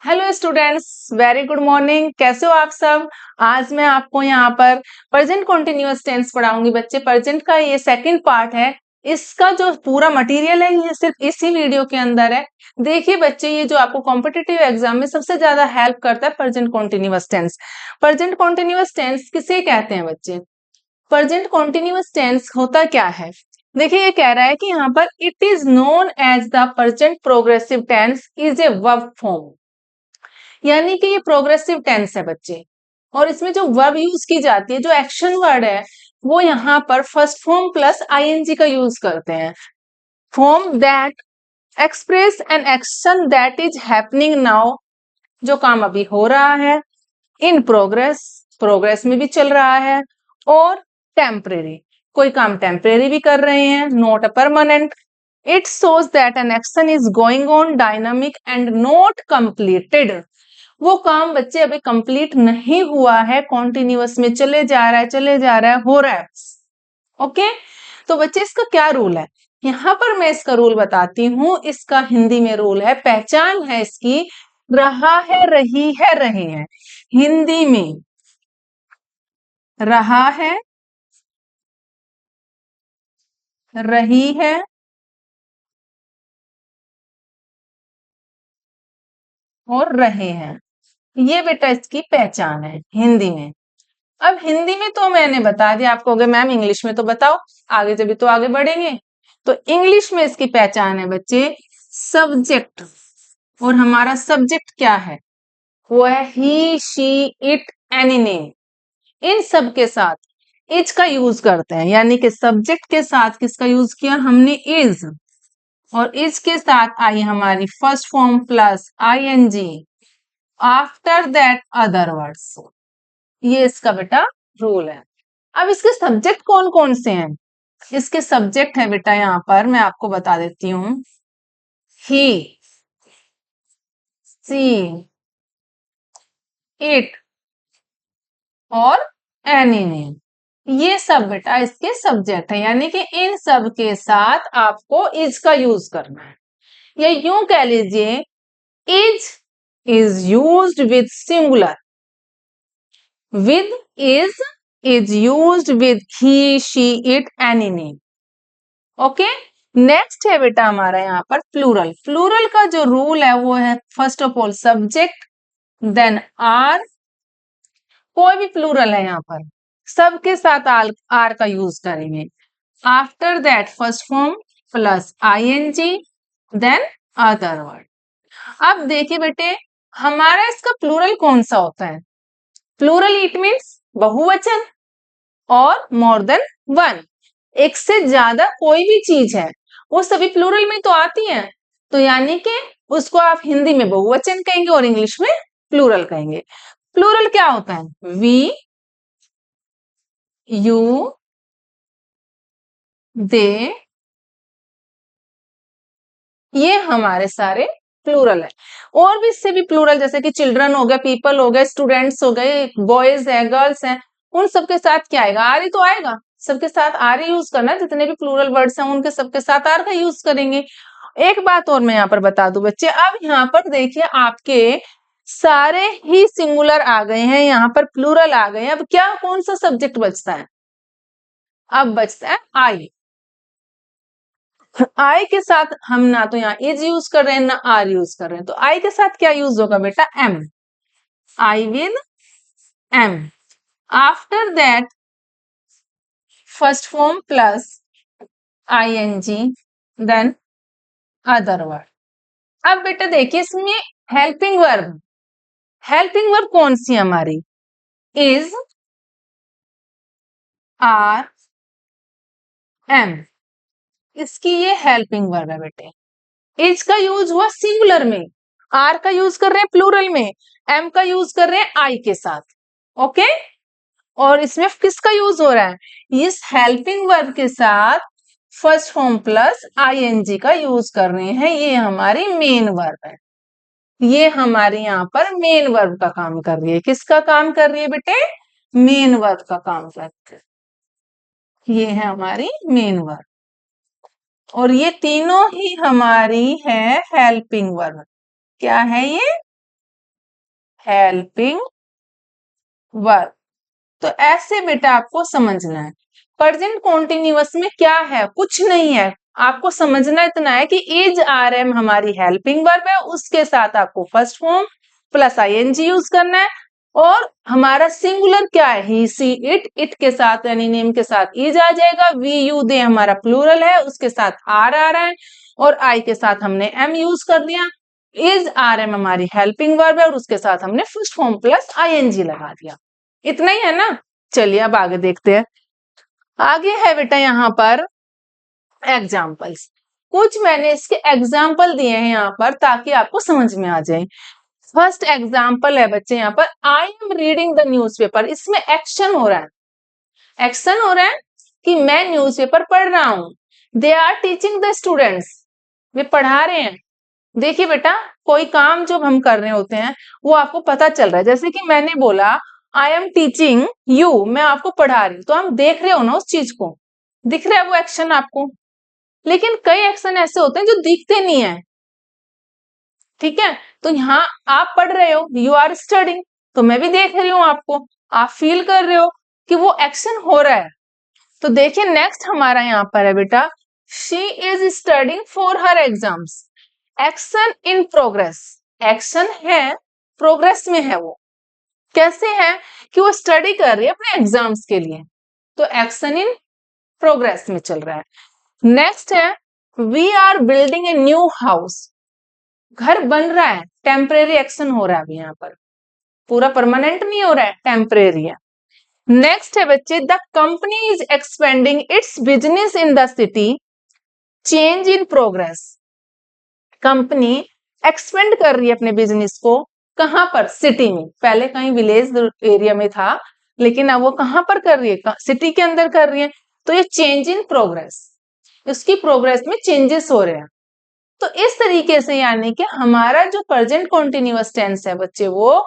Hello students, very good morning. कैसे हो आप सब। आज मैं आपको यहाँ पर प्रेजेंट कॉन्टिन्यूअस टेंस पढ़ाऊंगी बच्चे। प्रेजेंट का ये सेकंड पार्ट है। इसका जो पूरा मटेरियल है ये सिर्फ इसी वीडियो के अंदर है। देखिए बच्चे, ये जो आपको कॉम्पिटिटिव एग्जाम में सबसे ज्यादा हेल्प करता है present continuous tense. Present continuous tense किसे कहते हैं बच्चे? प्रेजेंट कॉन्टिन्यूअस टेंस होता क्या है? देखिए, ये कह रहा है कि यहाँ पर it is known as the present progressive tense is a verb form. यानी कि ये प्रोग्रेसिव टेंस है बच्चे, और इसमें जो वर्ब यूज की जाती है, जो एक्शन वर्ड है, वो यहाँ पर फर्स्ट फॉर्म प्लस आईएनजी का यूज करते हैं। Form that express an action that is happening now, जो काम अभी हो रहा है। इन प्रोग्रेस, प्रोग्रेस में भी चल रहा है। और टेम्परेरी, कोई काम टेम्परेरी भी कर रहे हैं, not a permanent. It shows that an action is going on dynamic and not completed. वो काम बच्चे अभी कंप्लीट नहीं हुआ है, कॉन्टिन्यूअस में चले जा रहा है, चले जा रहा है, हो रहा है। ओके, तो बच्चे इसका क्या रूल है? यहाँ पर मैं इसका रूल बताती हूँ। इसका हिंदी में रूल है, पहचान है इसकी, रहा है, रही है, रहे हैं। हिंदी में रहा है, रही है, और रहे हैं। ये बेटा इसकी पहचान है हिंदी में। अब हिंदी में तो मैंने बता दिया आपको, अगर मैम इंग्लिश में तो बताओ, आगे जब भी तो आगे बढ़ेंगे। तो इंग्लिश में इसकी पहचान है बच्चे, सब्जेक्ट। और हमारा सब्जेक्ट क्या है? वो है ही, शी, इट, एनी नेम। इन सब के साथ इज का यूज करते हैं, यानी कि सब्जेक्ट के साथ किसका यूज किया हमने? इज। और इज के साथ आई हमारी first form plus ING. After that other words. ये इसका बेटा रूल है। अब इसके सब्जेक्ट कौन कौन से हैं? इसके सब्जेक्ट है बेटा, यहां पर मैं आपको बता देती हूँ। ही, सी, इट, और एनी नेम। ये सब बेटा इसके सब्जेक्ट है, यानी कि इन सब के साथ आपको इज का यूज करना है। या यूं कह लीजिए, is is used with singular, with is used with he, she, it, any name. Okay, next है बेटा हमारा यहाँ पर प्लूरल। प्लूरल का जो रूल है वो है, first of all subject, then are. कोई भी प्लूरल है यहाँ पर, सबके साथ आर का यूज करेंगे। After that first form plus ING, then other word. अब देखिए बेटे, हमारा इसका प्लूरल कौन सा होता है? प्लूरल इट मीन्स बहुवचन, और मोर देन वन। एक से ज्यादा कोई भी चीज है वो सभी प्लूरल में तो आती है। तो यानी कि उसको आप हिंदी में बहुवचन कहेंगे और इंग्लिश में प्लूरल कहेंगे। प्लूरल क्या होता है? वी, यू, दे, ये हमारे सारे प्लूरल है। और भी इससे भी प्लूरल, जैसे कि चिल्ड्रन हो गए, पीपल हो गए, स्टूडेंट्स हो गए, बॉयज है, गर्ल्स हैं, उन सबके साथ क्या आएगा? आर ही तो आएगा। सबके साथ आर ही यूज करना है। जितने भी प्लूरल वर्ड्स हैं उनके सबके साथ आर का यूज करेंगे। एक बात और मैं यहाँ पर बता दूं बच्चे, अब यहाँ पर देखिए आपके सारे ही सिंगुलर आ गए हैं, यहाँ पर प्लूरल आ गए हैं। अब क्या, कौन सा सब्जेक्ट बचता है? अब बचता है आई। आई के साथ हम ना तो यहाँ इज यूज कर रहे हैं ना आर यूज कर रहे हैं, तो आई के साथ क्या यूज होगा बेटा? Am. I with am. After that first form plus ING, then other word. अब बेटा देखिए इसमें हेल्पिंग वर्ब, हेल्पिंग वर्ब कौन सी हमारी? Is, are, am. इसकी ये हेल्पिंग वर्ब है बेटे। इज का यूज हुआ सिंगुलर में, आर का यूज कर रहे हैं प्लूरल में, एम का यूज कर रहे हैं आई के साथ। ओके, और इसमें किसका यूज हो रहा है? इस हेल्पिंग वर्ब के साथ फर्स्ट फॉर्म प्लस आईएनजी का यूज कर रहे हैं। ये हमारी मेन वर्ब है। ये हमारे यहाँ पर मेन वर्ब का काम कर रही है। किसका काम कर रही है बेटे? मेन वर्ब का काम कर रही है। ये है हमारी मेन वर्ब, और ये तीनों ही हमारी है हेल्पिंग वर्ब। क्या है ये? Helping verb. तो ऐसे बेटा आपको समझना है। प्रेजेंट कॉन्टिन्यूअस में क्या है, कुछ नहीं है, आपको समझना इतना है कि इज आर एम हमारी हेल्पिंग वर्ब है, उसके साथ आपको first form plus ING use करना है। और हमारा सिंगुलर क्या है, ही सी इट, इट के साथ यानी नेम के साथ इज आ जाएगा। वी यू दे हमारा प्लूरल है, उसके साथ आर आ रहा है, और आई के साथ हमने एम यूज कर दिया। इज आर एम हमारी हेल्पिंग वर्ब है और उसके साथ हमने फर्स्ट फॉर्म प्लस आईएनजी लगा दिया। इतना ही है ना। चलिए अब आगे देखते हैं। आगे है बेटा यहाँ पर एग्जाम्पल्स। कुछ मैंने इसके एग्जाम्पल दिए हैं यहाँ पर ताकि आपको समझ में आ जाए। फर्स्ट एग्जाम्पल है बच्चे यहाँ पर, I am reading the newspaper. इसमें एक्शन हो रहा है, एक्शन हो रहा है कि मैं न्यूज़पेपर पढ़ रहा हूं। They are teaching the students, वे पढ़ा रहे हैं। देखिए बेटा, कोई काम जो हम कर रहे होते हैं वो आपको पता चल रहा है। जैसे कि मैंने बोला आई एम टीचिंग यू, मैं आपको पढ़ा रही हूँ, तो आप देख रहे हो ना उस चीज को, दिख रहा है वो एक्शन आपको। लेकिन कई एक्शन ऐसे होते हैं जो दिखते नहीं है, ठीक है। तो यहाँ आप पढ़ रहे हो, यू आर स्टडिंग, तो मैं भी देख रही हूँ आपको, आप फील कर रहे हो कि वो एक्शन हो रहा है। तो देखिए नेक्स्ट हमारा यहाँ पर है बेटा, she is studying for her exams. Action in progress, action है, प्रोग्रेस में है वो। कैसे है कि वो स्टडी कर रही है अपने एग्जाम्स के लिए, तो एक्शन इन प्रोग्रेस में चल रहा है। नेक्स्ट है, we are building a new house. घर बन रहा है, टेम्परेरी एक्शन हो रहा है अभी यहाँ पर, पूरा परमानेंट नहीं हो रहा है, टेम्परेरी है। नेक्स्ट है बच्चे, the company is expanding it's business in the city, change in progress. Company expand कर रही है अपने बिजनेस को, कहां पर, सिटी में। पहले कहीं विलेज एरिया में था, लेकिन अब वो कहां पर कर रही है, सिटी के अंदर कर रही है। तो ये चेंज इन प्रोग्रेस, उसकी प्रोग्रेस में चेंजेस हो रहे हैं। तो इस तरीके से यानी कि हमारा जो प्रेजेंट कॉन्टिन्यूअस टेंस है बच्चे, वो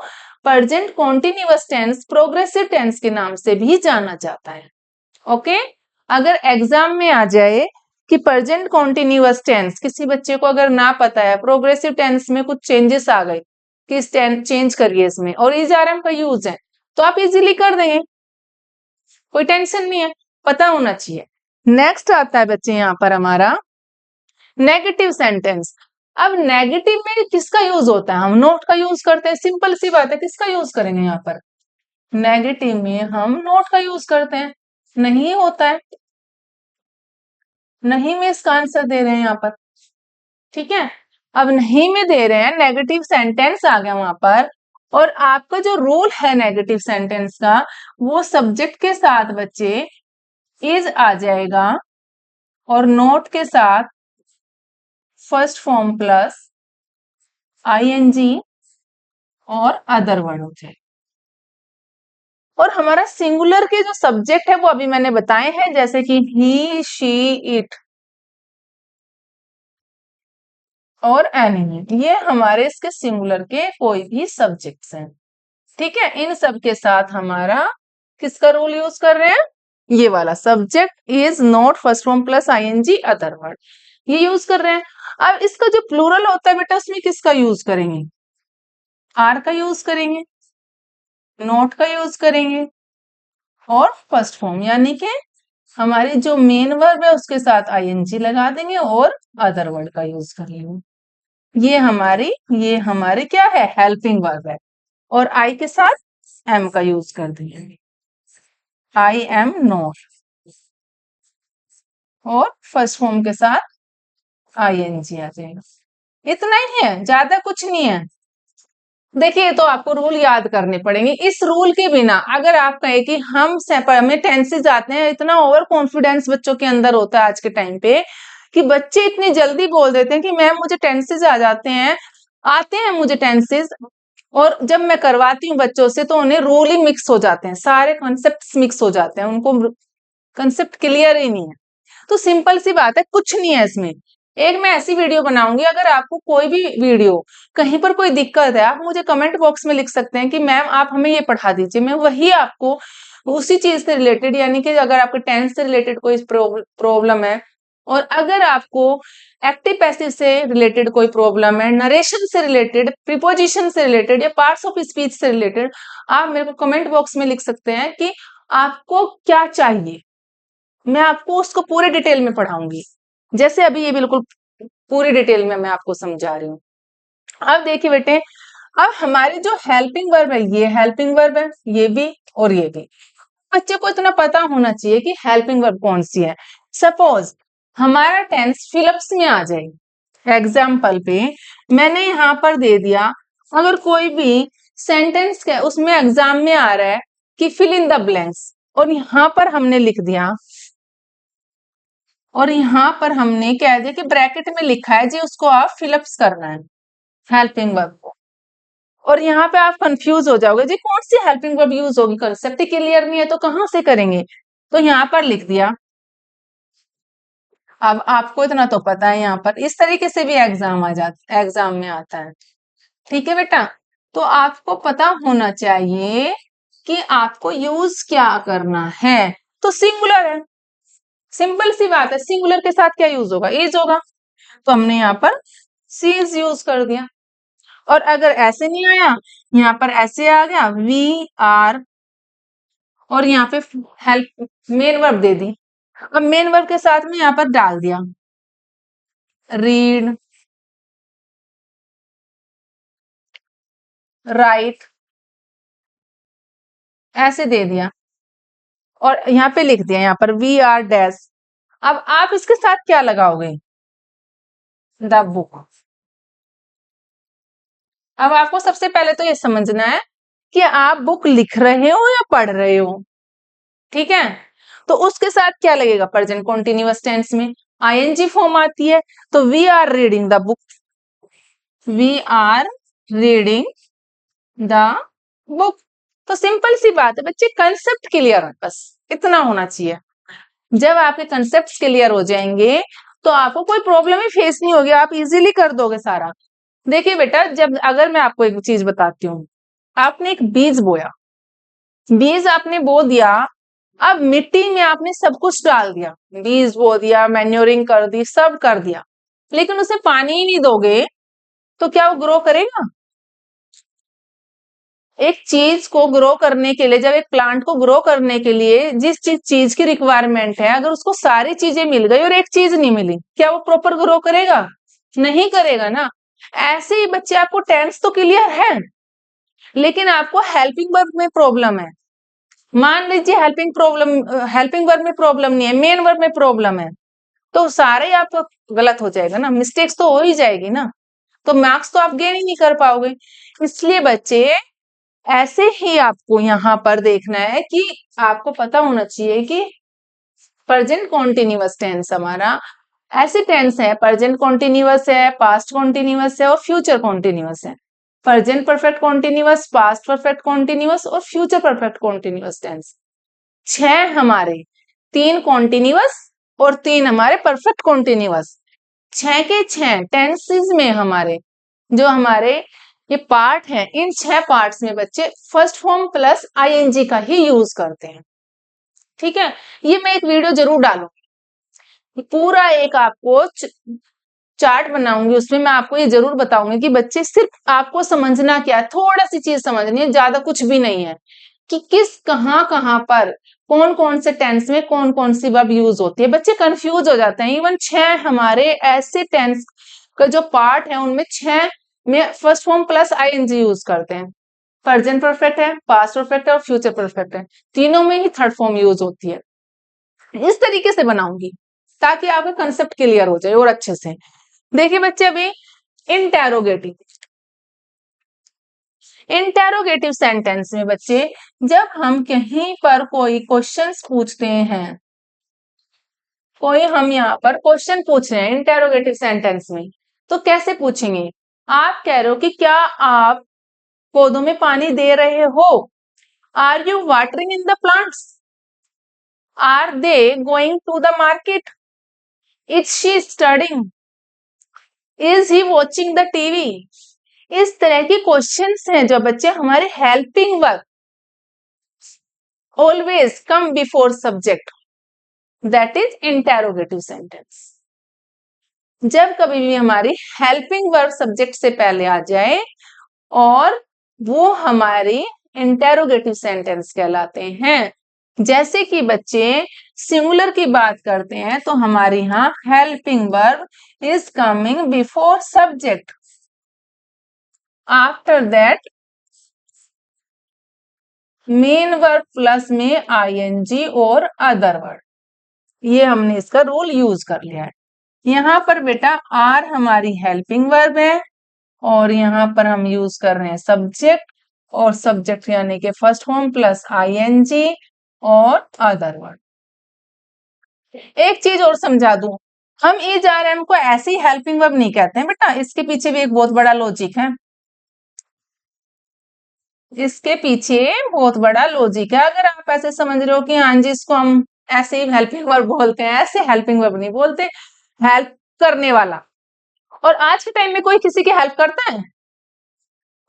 present continuous tense progressive tense के नाम से भी जाना जाता है। ओके, अगर एग्जाम में आ जाए कि प्रेजेंट कॉन्टिन्यूअस टेंस, किसी बच्चे को अगर ना पता है प्रोग्रेसिव टेंस में कुछ चेंजेस आ गए कि चेंज करिए इसमें, और इज आर एम का यूज है, तो आप इजीली कर देंगे, कोई टेंशन नहीं है, पता होना चाहिए। नेक्स्ट आता है बच्चे यहाँ पर हमारा नेगेटिव सेंटेंस। अब नेगेटिव में किसका यूज होता है, हम नोट का यूज करते हैं, सिंपल सी बात है। किसका यूज करेंगे यहाँ पर, नेगेटिव में हम नोट का यूज करते हैं। नहीं होता है, नहीं में इसका आंसर दे रहे हैं यहाँ पर, ठीक है। अब नहीं में दे रहे हैं, नेगेटिव सेंटेंस आ गया वहां पर, और आपका जो रूल है नेगेटिव सेंटेंस का, वो सब्जेक्ट के साथ बच्चे इज आ जाएगा और नोट के साथ फर्स्ट फॉर्म प्लस आईएनजी और अदर वर्ड हो जाए। और हमारा सिंगुलर के जो सब्जेक्ट है वो अभी मैंने बताए हैं, जैसे कि ही, शी, इट और एनिमी, ये हमारे इसके सिंगुलर के कोई भी सब्जेक्ट्स हैं, ठीक है। इन सब के साथ हमारा किसका रूल यूज कर रहे हैं, ये वाला, subject is not first form plus ING other word, ये यूज कर रहे हैं। अब इसका जो प्लूरल होता है बेटा, उसमें किसका यूज करेंगे, आर का यूज करेंगे, नॉट का यूज करेंगे और फर्स्ट फॉर्म, यानी कि हमारी जो मेन वर्ब है उसके साथ आईएनजी लगा देंगे और अदर वर्ड का यूज कर लेंगे। ये हमारी क्या है, हेल्पिंग वर्ब है, और आई के साथ एम का यूज कर देंगे, आई एम नॉट, और फर्स्ट फॉर्म के साथ आईएनजी आ जाएगा। इतना ही है, ज्यादा कुछ नहीं है। देखिए, तो आपको रूल याद करने पड़ेंगे। इस रूल के बिना अगर आप कहे कि हमें टेंसेज आते हैं, इतना ओवर कॉन्फिडेंस बच्चों के अंदर होता है आज के टाइम पे कि बच्चे इतनी जल्दी बोल देते हैं कि मैम मुझे टेंसेज आ जाते हैं, आते हैं मुझे टेंसेज, और जब मैं करवाती हूँ बच्चों से तो उन्हें रूल ही मिक्स हो जाते हैं, सारे कॉन्सेप्ट मिक्स हो जाते हैं, उनको कंसेप्ट क्लियर ही नहीं है। तो सिंपल सी बात है, कुछ नहीं है इसमें। एक मैं ऐसी वीडियो बनाऊंगी, अगर आपको कोई भी वीडियो कहीं पर कोई दिक्कत है, आप मुझे कमेंट बॉक्स में लिख सकते हैं कि मैम आप हमें ये पढ़ा दीजिए, मैं वही आपको उसी चीज से रिलेटेड, यानी कि अगर आपके टेंस से रिलेटेड कोई प्रॉब्लम है, और अगर आपको एक्टिव पैसिव से रिलेटेड कोई प्रॉब्लम है, नरेशन से रिलेटेड, प्रीपोजिशन से रिलेटेड या पार्ट्स ऑफ स्पीच से रिलेटेड, आप मेरे को कमेंट बॉक्स में लिख सकते हैं कि आपको क्या चाहिए। मैं आपको उसको पूरे डिटेल में पढ़ाऊंगी, जैसे अभी ये बिल्कुल पूरी डिटेल में मैं आपको समझा रही हूँ। अब देखिए बेटे, अब हमारे जो हेल्पिंग वर्ब है, ये हेल्पिंग वर्ब है, ये भी और ये भी। बच्चे को इतना पता होना चाहिए कि हेल्पिंग वर्ब कौन सी है। सपोज हमारा टेंस फिलिप्स में आ जाए। एग्जाम्पल पे मैंने यहाँ पर दे दिया, अगर कोई भी सेंटेंस के उसमें एग्जाम में आ रहा है कि फिल इन द ब्लैंक्स, और यहाँ पर हमने लिख दिया, और यहाँ पर हमने कह दिया कि ब्रैकेट में लिखा है जी, उसको आप फिलिप्स करना है हेल्पिंग वर्ब को। और यहाँ पे आप कंफ्यूज हो जाओगे जी कौन सी हेल्पिंग वर्ब यूज होगी, कंसेप्ट क्लियर नहीं है तो कहाँ से करेंगे। तो यहाँ पर लिख दिया। अब आपको इतना तो पता है, यहाँ पर इस तरीके से भी एग्जाम में आता है। ठीक है बेटा, तो आपको पता होना चाहिए कि आपको यूज क्या करना है। तो सिंगुलर है, सिंपल सी बात है, सिंगुलर के साथ क्या यूज होगा, इज होगा, तो हमने यहाँ पर सीज यूज कर दिया। और अगर ऐसे नहीं आया, यहाँ पर ऐसे आ गया वी आर, और यहाँ पे हेल्प मेन वर्ब दे दी। अब मेन वर्ब के साथ में यहाँ पर डाल दिया रीड, राइट, ऐसे दे दिया, और यहाँ पे लिख दिया यहाँ पर वी आर डैश। अब आप इसके साथ क्या लगाओगे, द बुक। अब आपको सबसे पहले तो ये समझना है कि आप बुक लिख रहे हो या पढ़ रहे हो। ठीक है, तो उसके साथ क्या लगेगा, प्रेजेंट कॉन्टिन्यूअस टेंस में आईएनजी फॉर्म आती है, तो we are reading the book, we are reading the book. तो सिंपल सी बात है बच्चे, कंसेप्ट क्लियर है, बस इतना होना चाहिए। जब आपके कंसेप्ट क्लियर हो जाएंगे तो आपको कोई प्रॉब्लम ही फेस नहीं होगी, आप इजीली कर दोगे सारा। देखिए बेटा, जब अगर मैं आपको एक चीज बताती हूँ, आपने एक बीज बोया, बीज आपने बो दिया, अब मिट्टी में आपने सब कुछ डाल दिया, बीज बो दिया, मैन्योरिंग कर दी, सब कर दिया, लेकिन उसे पानी ही नहीं दोगे तो क्या वो ग्रो करेगा। एक चीज को ग्रो करने के लिए, जब एक प्लांट को ग्रो करने के लिए जिस चीज की रिक्वायरमेंट है, अगर उसको सारी चीजें मिल गई और एक चीज नहीं मिली, क्या वो प्रॉपर ग्रो करेगा, नहीं करेगा ना। ऐसे ही बच्चे, आपको टेंस तो क्लियर है, लेकिन आपको हेल्पिंग वर्ब में प्रॉब्लम है। मान लीजिए हेल्पिंग वर्ब में प्रॉब्लम नहीं है, मेन वर्ब में प्रॉब्लम है, तो सारे आप गलत हो जाएगा ना, मिस्टेक्स तो हो ही जाएगी ना, तो मार्क्स तो आप गेन ही नहीं कर पाओगे। इसलिए बच्चे, ऐसे ही आपको यहाँ पर देखना है कि आपको पता होना चाहिए कि प्रेजेंट कॉन्टिन्यूअस टेंस हमारा ऐसे टेंस है, प्रेजेंट कॉन्टिन्यूअस है, पास्ट कॉन्टिन्यूअस है और फ्यूचर कॉन्टिन्यूअस है। Present perfect continuous, past perfect continuous और फ्यूचर परफेक्ट कॉन्टिन्यूअस टेंस। 6 हमारे, 3 कॉन्टिन्यूअस और 3 हमारे परफेक्ट कॉन्टिन्यूअस। 6 के 6 टेंसेस में हमारे जो हमारे ये पार्ट है, इन 6 पार्ट्स में बच्चे फर्स्ट फॉर्म प्लस आईएनजी का ही यूज करते हैं। ठीक है, ये मैं एक वीडियो जरूर डालूंगी, पूरा एक आपको चार्ट बनाऊंगी, उसमें मैं आपको ये जरूर बताऊंगी कि बच्चे सिर्फ आपको समझना क्या है, थोड़ा सी चीज समझनी है, ज्यादा कुछ भी नहीं है, कि किस कहाँ पर कौन कौन से टेंस में कौन कौन सी वर्ब यूज होती है। बच्चे कंफ्यूज हो जाते हैं। इवन 6 हमारे ऐसे टेंस का जो पार्ट है, उनमें 6 में first form plus ING use करते हैं। प्रेजेंट परफेक्ट है, पास्ट परफेक्ट है और फ्यूचर परफेक्ट है, तीनों में ही थर्ड फॉर्म यूज होती है। इस तरीके से बनाऊंगी ताकि आपका कंसेप्ट क्लियर हो जाए और अच्छे से। देखिए बच्चे, अभी इंटेरोगेटिव इंटेरोगेटिव सेंटेंस में बच्चे, जब हम कहीं पर कोई क्वेश्चंस पूछते हैं, कोई हम यहाँ पर क्वेश्चन पूछ रहे हैं इंटेरोगेटिव सेंटेंस में, तो कैसे पूछेंगे। आप कह रहे हो कि क्या आप पौधों में पानी दे रहे हो, are you watering in the plants, are they going to the market, is she studying, is he watching the TV. इस तरह के क्वेश्चंस हैं जो बच्चे हमारे helping verb always come before subject, that is interrogative sentence. जब कभी भी हमारी हेल्पिंग वर्ब सब्जेक्ट से पहले आ जाए और वो हमारी इंटेरोगेटिव सेंटेंस कहलाते हैं। जैसे कि बच्चे सिंगुलर की बात करते हैं तो हमारे यहाँ helping verb is coming before subject, after that main verb plus में आईएनजी और अदर वर्ड। ये हमने इसका रूल यूज कर लिया है। यहाँ पर बेटा आर हमारी हेल्पिंग वर्ब है और यहाँ पर हम यूज कर रहे हैं सब्जेक्ट, और सब्जेक्ट यानी कि फर्स्ट फॉर्म प्लस आईएनजी और अदर वर्ड। एक चीज और समझा दूं, हम इज आर एम को ऐसे ही हेल्पिंग वर्ब नहीं कहते हैं बेटा, इसके पीछे भी एक बहुत बड़ा लॉजिक है। इसके पीछे बहुत बड़ा लॉजिक है। अगर आप ऐसे समझ रहे हो कि हाँ जी इसको हम ऐसे ही हेल्पिंग वर्ब बोलते हैं, ऐसे हेल्पिंग वर्ब नहीं बोलते, हेल्प करने वाला। और आज के टाइम में कोई किसी की हेल्प करता है?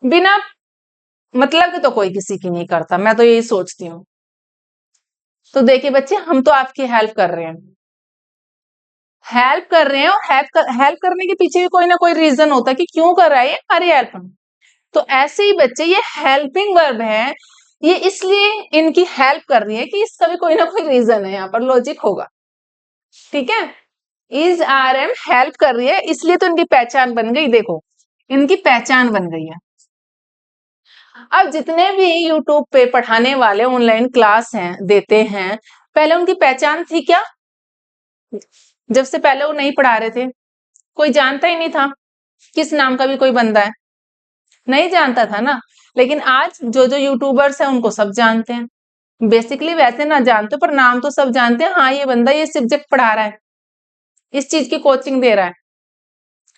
बिना मतलब के तो कोई किसी की नहीं करता, मैं तो यही सोचती हूँ। तो देखिए बच्चे, हम तो आपकी हेल्प कर रहे हैं, हेल्प कर रहे हैं, और हेल्प करने के पीछे भी कोई ना कोई रीजन होता है कि क्यों कर रहा है ये हमारी हेल्प। तो ऐसे ही बच्चे ये हेल्पिंग वर्ब है, ये इसलिए इनकी हेल्प कर रही है कि इसका भी कोई ना कोई रीजन है, यहाँ पर लॉजिक होगा। ठीक है, इज आर एम हेल्प कर रही है इसलिए तो इनकी पहचान बन गई। देखो इनकी पहचान बन गई है। अब जितने भी यूट्यूब पे पढ़ाने वाले ऑनलाइन क्लास हैं देते हैं, पहले उनकी पहचान थी क्या? जब से पहले वो नहीं पढ़ा रहे थे कोई जानता ही नहीं था किस नाम का भी कोई बंदा है, नहीं जानता था ना। लेकिन आज जो जो यूट्यूबर्स हैं उनको सब जानते हैं, बेसिकली वैसे ना जानते पर नाम तो सब जानते हैं। हाँ ये बंदा ये सब्जेक्ट पढ़ा रहा है, इस चीज की कोचिंग दे रहा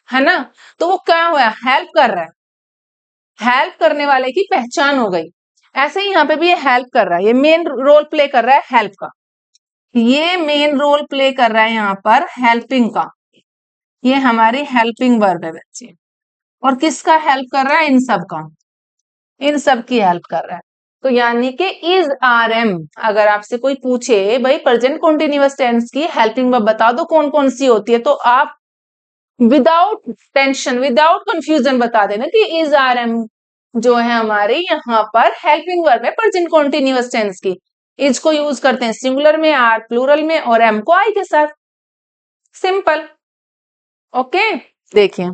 है ना। तो वो क्या हुआ, हेल्प कर रहा है, हेल्प करने वाले की पहचान हो गई। ऐसे ही यहाँ पे भी ये हेल्प कर रहा है, ये मेन रोल प्ले कर रहा है हेल्प का, ये मेन रोल प्ले कर रहा है यहाँ पर हेल्पिंग का। ये हमारी हेल्पिंग वर्ब है बच्चे, और किसका हेल्प कर रहा है? इन सब का, इन सब की हेल्प कर रहा है। तो यानी कि इज आर एम, अगर आपसे कोई पूछे भाई प्रेजेंट कॉन्टिन्यूअस टेंस की हेल्पिंग वर्ब बता दो कौन कौन सी होती है, तो आप विदाउट टेंशन विदाउट कंफ्यूजन बता देना कि इज आर एम जो है हमारे यहाँ पर हेल्पिंग वर्ब है प्रेजेंट कॉन्टिन्यूअस टेंस की। इज को यूज करते हैं सिंगुलर में, आर प्लूरल में, और एम को आई के साथ। सिंपल। ओके, देखिए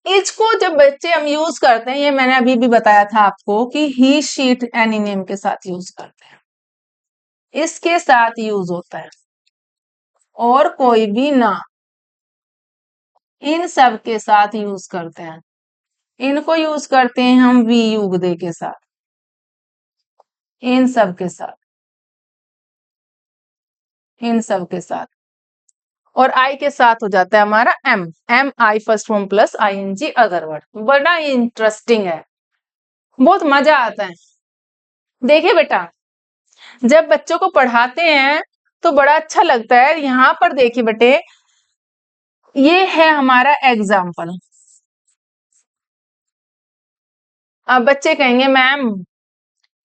इज को जब बच्चे हम यूज करते हैं, ये मैंने अभी भी बताया था आपको कि ही शीट एनी नेम के साथ यूज करते हैं, इसके साथ यूज होता है, और कोई भी ना, इन सब के साथ यूज करते हैं। इनको यूज करते हैं हम वी युग दे के साथ, इन सब के साथ, इन सब के साथ। और आई के साथ हो जाता है हमारा am, am I first form plus I N G other word. बड़ा इंटरेस्टिंग है, बहुत मजा आता है। देखिए बेटा, जब बच्चों को पढ़ाते हैं तो बड़ा अच्छा लगता है। यहाँ पर देखिए बेटे, ये है हमारा एग्जाम्पल। अब बच्चे कहेंगे मैम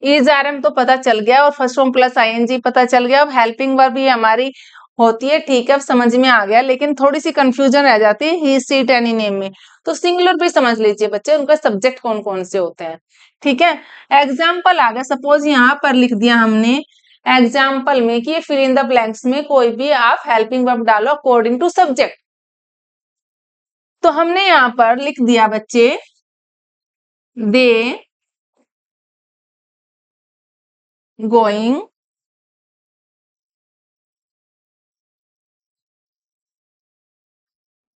इज आर एम तो पता चल गया और फर्स्ट फॉर्म प्लस आईएनजी पता चल गया, अब हेल्पिंग वर्ब भी हमारी होती है, ठीक है अब समझ में आ गया, लेकिन थोड़ी सी कंफ्यूजन रह जाती है ही सीट एनी नेम में। तो सिंगुलर भी समझ लीजिए बच्चे, उनका सब्जेक्ट कौन कौन से होते हैं। ठीक है, एग्जाम्पल आ गया, सपोज यहाँ पर लिख दिया हमने एग्जाम्पल में कि फिल इन द ब्लैंक्स में कोई भी आप हेल्पिंग वर्ब डालो अकॉर्डिंग टू सब्जेक्ट। तो हमने यहाँ पर लिख दिया बच्चे दे गोइंग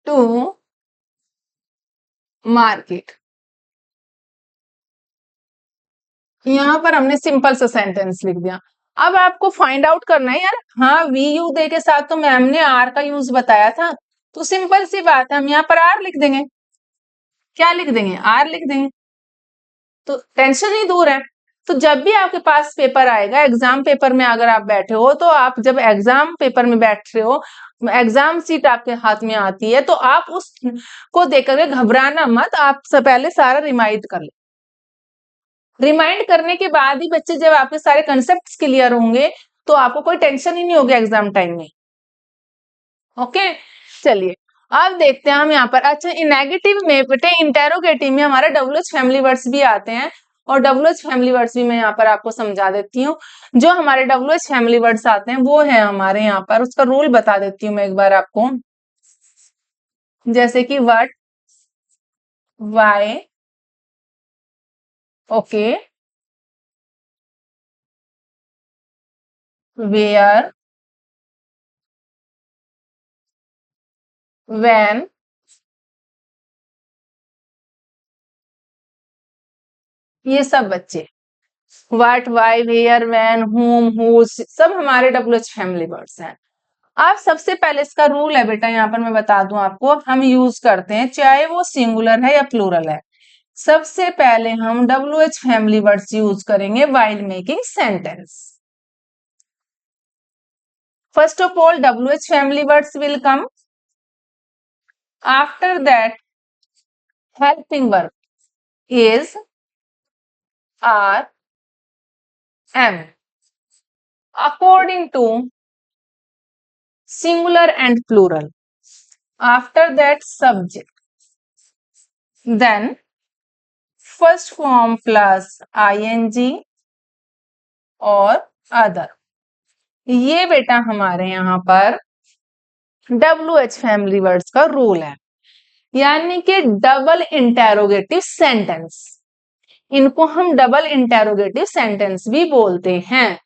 टू मार्केट। यहाँ पर हमने सिंपल सा सेंटेंस लिख दिया। अब आपको फाइंड आउट करना है यार, हाँ वी यू दे के साथ तो मैम ने आर का यूज बताया था, तो सिंपल सी बात है हम यहाँ पर आर लिख देंगे। क्या लिख देंगे? आर लिख देंगे, तो टेंशन ही दूर है। तो जब भी आपके पास पेपर आएगा, एग्जाम पेपर में अगर आप बैठे हो, तो आप जब एग्जाम पेपर में बैठ रहे हो, एग्जाम सीट आपके हाथ में आती है, तो आप उसको देख करके घबराना मत, आप पहले सारा रिमाइंड कर ले। रिमाइंड करने के बाद ही बच्चे जब आपके सारे कंसेप्ट क्लियर होंगे तो आपको कोई टेंशन ही नहीं होगी एग्जाम टाइम में। ओके, चलिए अब देखते हैं हम यहाँ पर। अच्छा, इन नेगेटिव में बेटे इंटेरोगेटिव में हमारा डब्ल्यूएच फैमिली वर्ड्स भी आते हैं, और डब्ल्यूएच फैमिली वर्ड्स भी मैं यहाँ पर आपको समझा देती हूँ। जो हमारे डब्ल्यूएच फैमिली वर्ड्स आते हैं वो है हमारे यहाँ पर, उसका रूल बता देती हूँ मैं एक बार आपको। जैसे कि what, why, okay, where, when, ये सब बच्चे what, why, where, when, whom, whose सब हमारे डब्ल्यूएच फैमिली वर्ड्स हैं। अब सबसे पहले इसका रूल है बेटा, यहाँ पर मैं बता दूं आपको, हम यूज करते हैं चाहे वो सिंगुलर है या प्लूरल है। सबसे पहले हम डब्ल्यूएच फैमिली वर्ड्स यूज करेंगे while making sentence. First of all WH family words will come. After that, helping verb is are, am. According to singular and plural. After that, subject. Then first form plus ing और other. ये बेटा हमारे यहाँ पर WH family words का rule है, यानी कि डबल इंटेरोगेटिव सेंटेंस। इनको हम डबल इंटेरोगेटिव सेंटेंस भी बोलते हैं।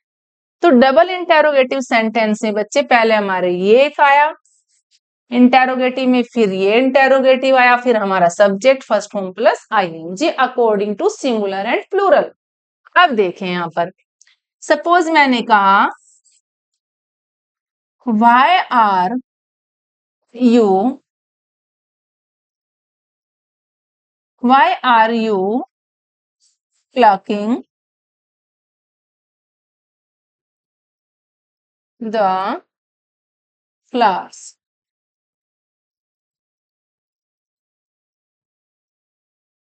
तो डबल इंटेरोगेटिव सेंटेंस में बच्चे पहले हमारे ये एक आया इंटेरोगेटिव में, फिर ये इंटेरोगेटिव आया, फिर हमारा subject first form plus ING according to singular and plural. अब देखें यहां पर, सपोज मैंने कहा why are you plucking the flowers?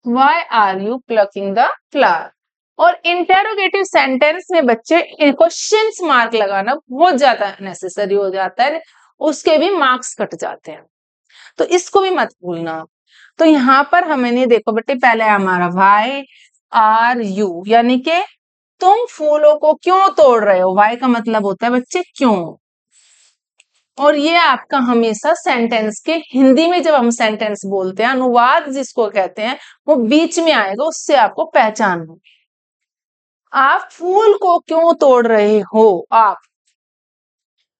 Why are you plucking the flower? और इंटेरोगेटिव सेंटेंस में बच्चे क्वेश्चंस मार्क लगाना बहुत ज्यादा नेसेसरी हो जाता है, उसके भी मार्क्स कट जाते हैं, तो इसको भी मत भूलना। तो यहाँ पर हमने देखो बेटे, पहले हमारा वाई आर यू, यानी कि तुम फूलों को क्यों तोड़ रहे हो। वाई का मतलब होता है बच्चे क्यों, और ये आपका हमेशा सेंटेंस के हिंदी में जब हम सेंटेंस बोलते हैं, अनुवाद जिसको कहते हैं, वो बीच में आएगा, उससे आपको पहचान होगी। आप फूल को क्यों तोड़ रहे हो आप,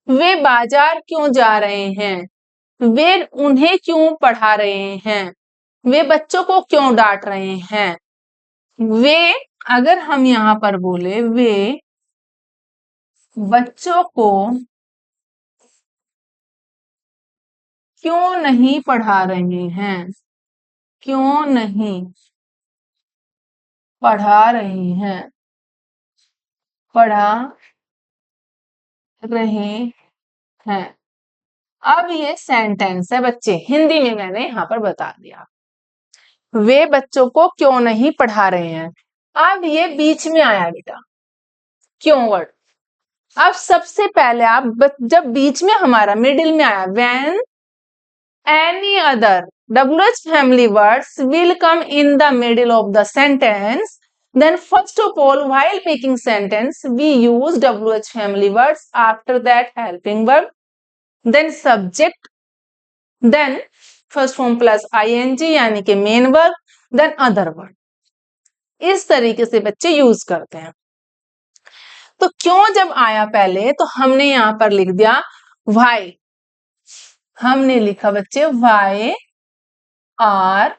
वे बाजार क्यों जा रहे हैं, वे उन्हें क्यों पढ़ा रहे हैं, वे बच्चों को क्यों डांट रहे हैं। वे, अगर हम यहाँ पर बोले वे बच्चों को क्यों नहीं पढ़ा रहे हैं, क्यों नहीं पढ़ा रहे हैं, पढ़ा रहे हैं। अब ये सेंटेंस है बच्चे, हिंदी में मैंने यहाँ पर बता दिया, वे बच्चों को क्यों नहीं पढ़ा रहे हैं। अब ये बीच में आया बेटा क्यों वर्ड। अब सबसे पहले आप जब बीच में हमारा मिडिल में आया, when any other WH family words will come in the middle of the sentence, then first of all while making sentence we use WH family words, after that helping verb, then subject, then first form plus ing यानी कि main verb, then other word। इस तरीके से बच्चे use करते हैं। तो क्यों जब आया पहले, तो हमने यहां पर लिख दिया वाई, हमने लिखा बच्चे why are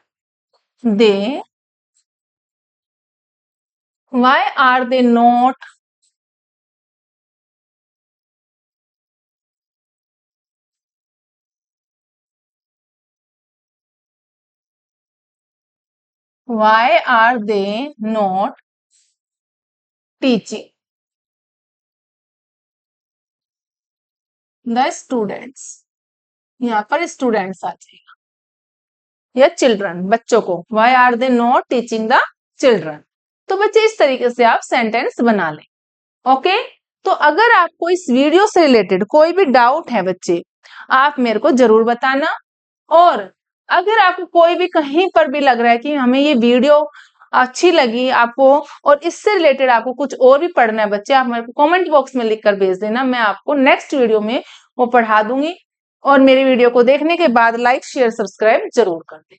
they, why are they not why are they not teaching the students। यहाँ पर स्टूडेंट्स आ जाएगा या चिल्ड्रन, बच्चों को, why are they not teaching the children। तो बच्चे इस तरीके से आप सेंटेंस बना लें। ओके, तो अगर आपको इस वीडियो से रिलेटेड कोई भी डाउट है बच्चे, आप मेरे को जरूर बताना। और अगर आपको कोई भी कहीं पर भी लग रहा है कि हमें ये वीडियो अच्छी लगी आपको और इससे रिलेटेड आपको कुछ और भी पढ़ना है बच्चे, आप मेरे को कमेंट बॉक्स में लिखकर भेज देना, मैं आपको नेक्स्ट वीडियो में वो पढ़ा दूंगी। और मेरी वीडियो को देखने के बाद लाइक शेयर सब्सक्राइब जरूर कर दें।